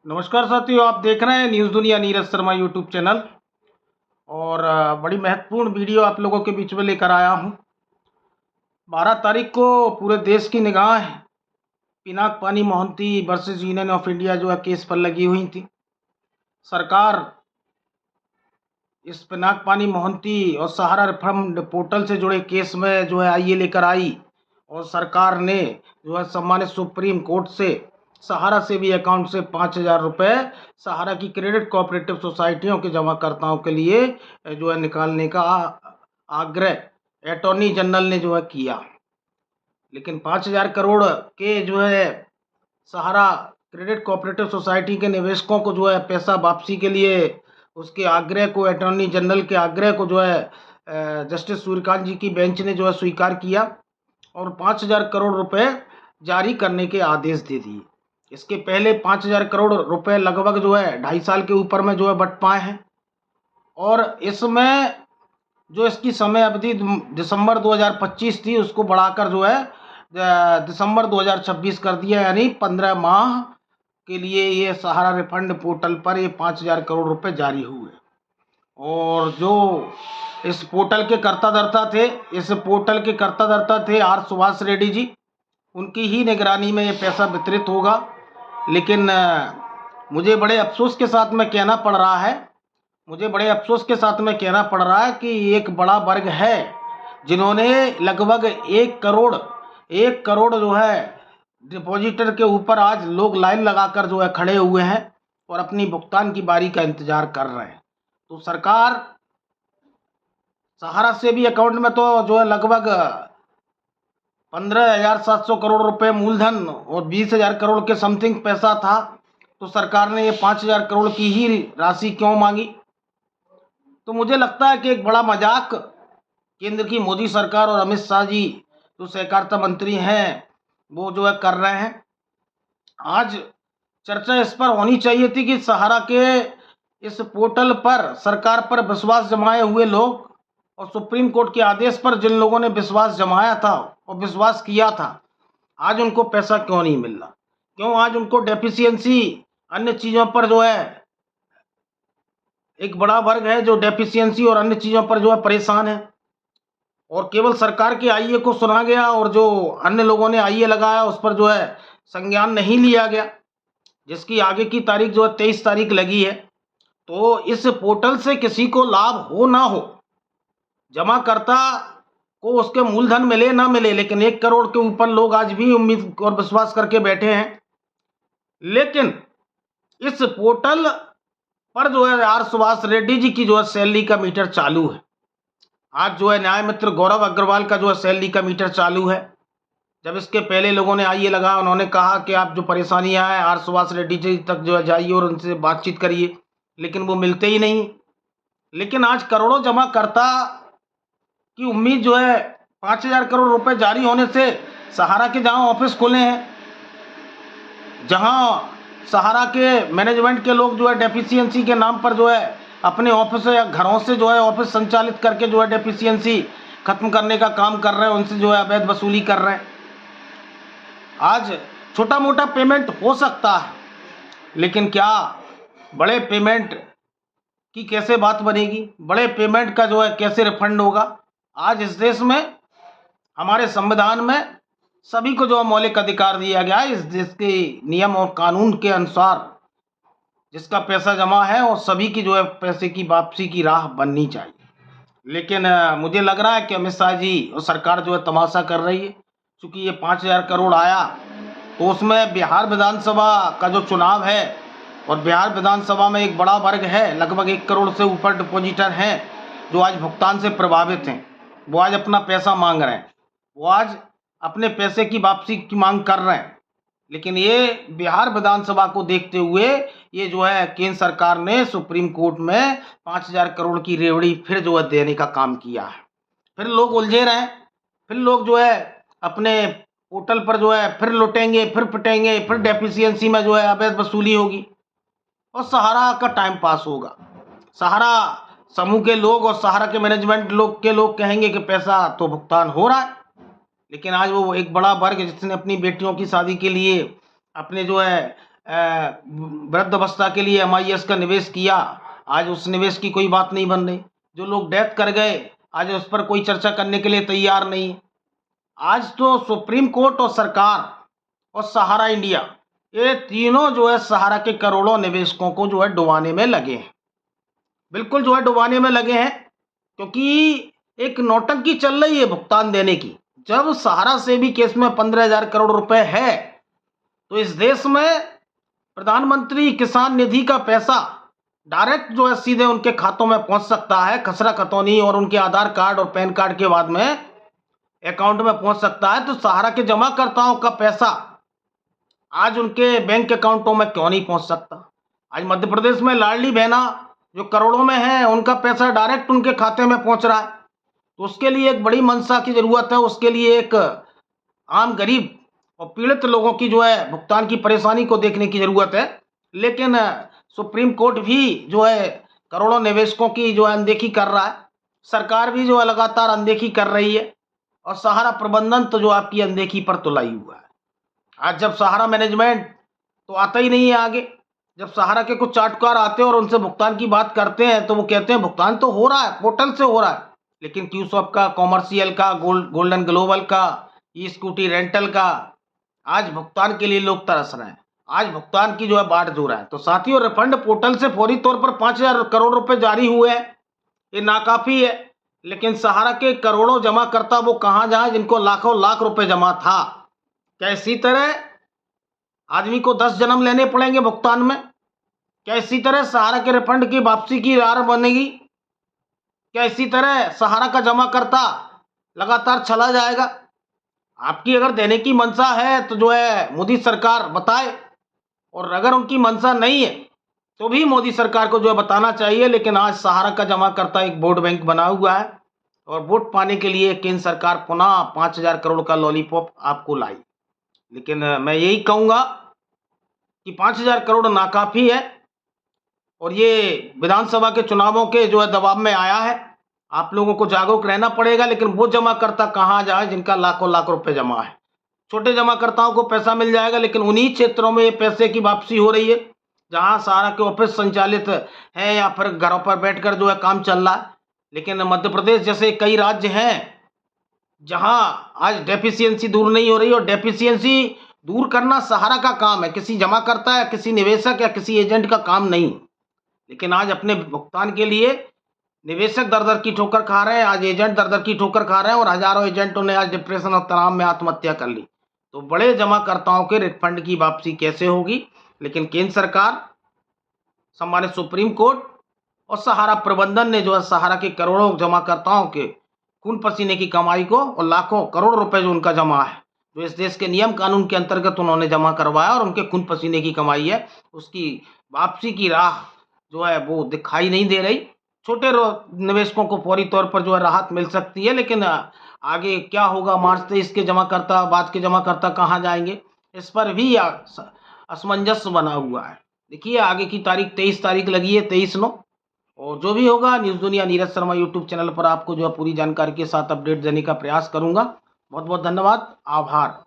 नमस्कार साथियों, आप देख रहे हैं न्यूज़ दुनिया नीरज शर्मा यूट्यूब चैनल। और बड़ी महत्वपूर्ण वीडियो आप लोगों के बीच में लेकर आया हूं। 12 तारीख को पूरे देश की निगाह पिनाक पानी Mohanty versus union of India जो है केस पर लगी हुई थी। सरकार इस पिनाक पानी मोहंती और सहारा रिफंड पोर्टल से जुड़े केस में जो है आईए लेकर आई और सरकार ने जो है सम्मानित सुप्रीम कोर्ट से सहारा से भी अकाउंट से 5,000 रुपये सहारा की क्रेडिट कोऑपरेटिव सोसाइटियों के जमाकर्ताओं के लिए जो है निकालने का आग्रह अटॉर्नी जनरल ने जो है किया। लेकिन 5,000 करोड़ के जो है सहारा क्रेडिट कोऑपरेटिव सोसाइटी के निवेशकों को जो है पैसा वापसी के लिए उसके आग्रह को अटॉर्नी जनरल के आग्रह को जो है जस्टिस सूर्यकांत जी की बेंच ने जो है स्वीकार किया और 5,000 करोड़ रुपए जारी करने के आदेश दे दिए। इसके पहले 5,000 करोड़ रुपए लगभग जो है 2.5 साल के ऊपर में जो है बट पाए हैं और इसमें जो इसकी समय अवधि दिसंबर 2025 थी उसको बढ़ाकर जो है दिसंबर 2026 कर दिया, यानी 15 माह के लिए ये सहारा रिफंड पोर्टल पर ये 5,000 करोड़ रुपए जारी हुए। और जो इस पोर्टल के कर्ता धर्ता थे आर सुभाष रेड्डी जी, उनकी ही निगरानी में ये पैसा वितरित होगा। लेकिन मुझे बड़े अफसोस के साथ में कहना पड़ रहा है कि एक बड़ा वर्ग है जिन्होंने लगभग 1 करोड़ जो है डिपॉजिटर के ऊपर आज लोग लाइन लगाकर जो है खड़े हुए हैं और अपनी भुगतान की बारी का इंतजार कर रहे हैं। तो सरकार सहारा से भी अकाउंट में तो जो है लगभग 15,700 करोड़ रुपए मूलधन और 20,000 करोड़ के समथिंग पैसा था, तो सरकार ने ये 5,000 करोड़ की ही राशि क्यों मांगी? तो मुझे लगता है कि एक बड़ा मजाक केंद्र की मोदी सरकार और अमित शाह जी जो सहकारिता मंत्री हैं वो जो है कर रहे हैं। आज चर्चा इस पर होनी चाहिए थी कि सहारा के इस पोर्टल पर सरकार पर विश्वास जमाए हुए लोग और सुप्रीम कोर्ट के आदेश पर जिन लोगों ने विश्वास जमाया था और विश्वास किया था, आज उनको पैसा क्यों नहीं मिल रहा? क्यों आज उनको डेफिशिएंसी अन्य चीज़ों पर जो है, एक बड़ा वर्ग है जो डेफिशिएंसी और अन्य चीज़ों पर जो है परेशान है और केवल सरकार के आईए को सुना गया और जो अन्य लोगों ने आईए लगाया उस पर जो है संज्ञान नहीं लिया गया, जिसकी आगे की तारीख जो है 23 तारीख लगी है। तो इस पोर्टल से किसी को लाभ हो ना हो, जमाकर्ता को उसके मूलधन मिले ना मिले, लेकिन 1 करोड़ के ऊपर लोग आज भी उम्मीद और विश्वास करके बैठे हैं। लेकिन इस पोर्टल पर जो है आर सुभाष रेड्डी जी की जो है सैलरी का मीटर चालू है। आज जो है न्याय मित्र गौरव अग्रवाल का जो है सैलरी का मीटर चालू है। जब इसके पहले लोगों ने आईए लगा, उन्होंने कहा कि आप जो परेशानियां हैं आर सुभाष रेड्डी जी तक जो है जाइए और उनसे बातचीत करिए, लेकिन वो मिलते ही नहीं। लेकिन आज करोड़ों जमाकर्ता की उम्मीद जो है 5,000 करोड़ रुपए जारी होने से सहारा के जहां ऑफिस खुले हैं, जहां सहारा के मैनेजमेंट के लोग जो है डेफिशिएंसी के नाम पर जो है अपने ऑफिस या घरों से जो है ऑफिस संचालित करके जो है डेफिशिएंसी खत्म करने का काम कर रहे हैं, उनसे जो है अवैध वसूली कर रहे हैं। आज छोटा मोटा पेमेंट हो सकता है, लेकिन क्या बड़े पेमेंट की कैसे बात बनेगी? बड़े पेमेंट का जो है कैसे रिफंड होगा? आज इस देश में हमारे संविधान में सभी को जो मौलिक अधिकार दिया गया है, इस देश के नियम और कानून के अनुसार जिसका पैसा जमा है और सभी की जो है पैसे की वापसी की राह बननी चाहिए। लेकिन मुझे लग रहा है कि अमित शाह जी और सरकार जो है तमाशा कर रही है। क्योंकि ये 5,000 करोड़ आया तो उसमें बिहार विधानसभा का जो चुनाव है और बिहार विधानसभा में एक बड़ा वर्ग है, लगभग 1 करोड़ से ऊपर डिपॉजिटर हैं जो आज भुगतान से प्रभावित हैं। वो आज अपना पैसा मांग रहे हैं, वो आज अपने पैसे की वापसी की मांग कर रहे हैं। लेकिन ये बिहार विधानसभा को देखते हुए ये जो है केंद्र सरकार ने सुप्रीम कोर्ट में 5,000 करोड़ की रेवड़ी फिर जो है देने का काम किया है। फिर लोग उलझे रहे, फिर लोग जो है अपने पोर्टल पर जो है फिर लुटेंगे, फिर पिटेंगे, फिर डेफिशिएंसी में जो है अवैध वसूली होगी और सहारा का टाइम पास होगा। सहारा समूह के लोग और सहारा के मैनेजमेंट लोग कहेंगे कि पैसा तो भुगतान हो रहा है, लेकिन आज वो एक बड़ा वर्ग जिसने अपनी बेटियों की शादी के लिए अपने जो है वृद्धावस्था के लिए MIS का निवेश किया, आज उस निवेश की कोई बात नहीं बन रही। जो लोग डेथ कर गए, आज उस पर कोई चर्चा करने के लिए तैयार नहीं है। आज तो सुप्रीम कोर्ट और सरकार और सहारा इंडिया, ये तीनों जो है सहारा के करोड़ों निवेशकों को जो है डुबाने में लगे हैं। बिल्कुल जो है डुबाने में लगे हैं, क्योंकि एक नौटंकी चल रही है भुगतान देने की। जब सहारा से भी केस में 15,000 करोड़ रुपए है, तो इस देश में प्रधानमंत्री किसान निधि का पैसा डायरेक्ट जो है सीधे उनके खातों में पहुंच सकता है, खसरा खतौनी और उनके आधार कार्ड और पैन कार्ड के बाद में अकाउंट में पहुंच सकता है। तो सहारा के जमाकर्ताओं का पैसा आज उनके बैंक अकाउंटों में क्यों नहीं पहुंच सकता? आज मध्य प्रदेश में लाडली बहना जो करोड़ों में है, उनका पैसा डायरेक्ट उनके खाते में पहुंच रहा है। तो उसके लिए एक बड़ी मंशा की जरूरत है, उसके लिए एक आम गरीब और पीड़ित लोगों की जो है भुगतान की परेशानी को देखने की जरूरत है। लेकिन सुप्रीम कोर्ट भी जो है करोड़ों निवेशकों की जो है अनदेखी कर रहा है, सरकार भी जो है लगातार अनदेखी कर रही है, और सहारा प्रबंधन तो जो आपकी अनदेखी पर तुलाई हुआ है। आज जब सहारा मैनेजमेंट तो आता ही नहीं है आगे। जब सहारा के कुछ चार्टकार आते हैं और उनसे भुगतान की बात करते हैं, तो वो कहते हैं भुगतान तो हो रहा है, पोर्टल से हो रहा है, लेकिन क्यूसॉप का, कॉमर्शियल का, गोल्डन ग्लोबल का, ई स्कूटी रेंटल का, आज भुगतान के लिए लोग तरस रहे हैं। आज भुगतान की जो है बाट जो रहा है। तो साथियों, रिफंड पोर्टल से फौरी तौर पर 5,000 करोड़ रुपए जारी हुए हैं, ये नाकाफी है। लेकिन सहारा के करोड़ों जमा करता वो कहाँ जाए जिनको लाखों लाख रुपए जमा था? क्या इसी तरह आदमी को 10 जन्म लेने पड़ेंगे भुगतान में? क्या इसी तरह सहारा के रिफंड की वापसी की राह बनेगी? क्या इसी तरह सहारा का जमा करता लगातार चला जाएगा? आपकी अगर देने की मंशा है तो जो है मोदी सरकार बताए, और अगर उनकी मंशा नहीं है तो भी मोदी सरकार को जो है बताना चाहिए। लेकिन आज सहारा का जमा करता एक वोट बैंक बना हुआ है, और वोट पाने के लिए केंद्र सरकार पुनः 5,000 करोड़ का लॉलीपॉप आपको लाई। लेकिन मैं यही कहूँगा कि 5,000 करोड़ नाकाफी है, और ये विधानसभा के चुनावों के जो है दबाव में आया है। आप लोगों को जागरूक रहना पड़ेगा। लेकिन वो जमा करता कहाँ जाए जिनका लाखों लाख रुपए जमा है? छोटे जमाकर्ताओं को पैसा मिल जाएगा, लेकिन उन्हीं क्षेत्रों में ये पैसे की वापसी हो रही है जहां सहारा के ऑफिस संचालित है या फिर घरों पर बैठकर जो है काम चल रहा है। लेकिन मध्य प्रदेश जैसे कई राज्य हैं जहां आज डेफिशिएंसी दूर नहीं हो रही, और डेफिशिएंसी दूर करना सहारा का काम है, किसी जमाकर्ता या किसी निवेशक या किसी एजेंट का काम नहीं। लेकिन आज अपने भुगतान के लिए निवेशक दर दर की ठोकर खा रहे हैं, आज एजेंट दर दर की ठोकर खा रहे हैं, और हजारों एजेंटों ने आज डिप्रेशन और तनाव में आत्महत्या कर ली। तो बड़े जमाकर्ताओं के रिफंड की वापसी कैसे होगी? लेकिन केंद्र सरकार, सम्मानित सुप्रीम कोर्ट और सहारा प्रबंधन ने जो है सहारा के करोड़ों जमाकर्ताओं के खून पसीने की कमाई को और लाखों करोड़ रुपए जो उनका जमा है, जो इस देश के नियम कानून के अंतर्गत उन्होंने जमा करवाया और उनके खून पसीने की कमाई है, उसकी वापसी की राह जो है वो दिखाई नहीं दे रही। छोटे निवेशकों को फौरी तौर पर जो है राहत मिल सकती है, लेकिन आगे क्या होगा? मार्च 23 के जमाकर्ता, बाद के जमाकर्ता कहाँ जाएंगे? इस पर भी असमंजस बना हुआ है। देखिए, आगे की तारीख 23 तारीख लगी है, 23/9, और जो भी होगा न्यूज़ दुनिया नीरज शर्मा यूट्यूब चैनल पर आपको जो है पूरी जानकारी के साथ अपडेट देने का प्रयास करूंगा। बहुत बहुत धन्यवाद, आभार।